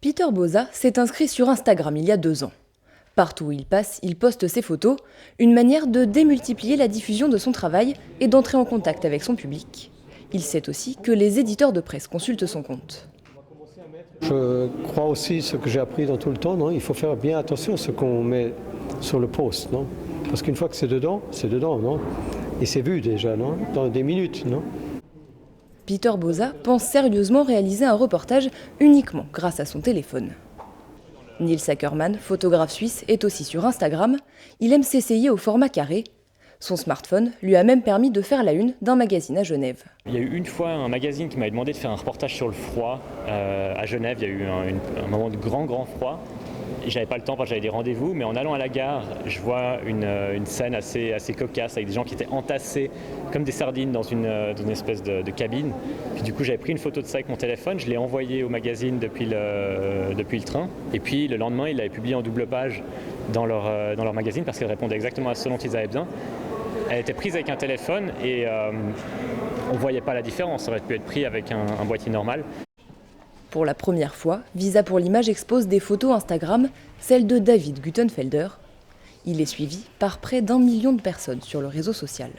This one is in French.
Peter Boza s'est inscrit sur Instagram il y a 2 ans. Partout où il passe, il poste ses photos, une manière de démultiplier la diffusion de son travail et d'entrer en contact avec son public. Il sait aussi que les éditeurs de presse consultent son compte. Je crois aussi ce que j'ai appris dans tout le temps, non? Il faut faire bien attention à ce qu'on met sur le post, non? Parce qu'une fois que c'est dedans, non? Et c'est vu déjà, non? Dans des minutes, non? Peter Boza pense sérieusement réaliser un reportage uniquement grâce à son téléphone. Nils Ackermann, photographe suisse, est aussi sur Instagram. Il aime s'essayer au format carré. Son smartphone lui a même permis de faire la une d'un magazine à Genève. Il y a eu une fois un magazine qui m'avait demandé de faire un reportage sur le froid à Genève. Il y a eu un moment de grand froid. J'avais pas le temps parce que j'avais des rendez-vous, mais en allant à la gare, je vois une scène assez cocasse avec des gens qui étaient entassés comme des sardines dans une espèce de cabine. Puis du coup, j'avais pris une photo de ça avec mon téléphone, je l'ai envoyé au magazine depuis le train. Et puis le lendemain, ils l'avaient publié en double page dans leur magazine parce qu'elle répondait exactement à ce dont ils avaient besoin. Elle était prise avec un téléphone et on ne voyait pas la différence. Ça aurait pu être pris avec un boîtier normal. Pour la première fois, Visa pour l'image expose des photos Instagram, celles de David Guttenfelder. Il est suivi par près d'1 million de personnes sur le réseau social.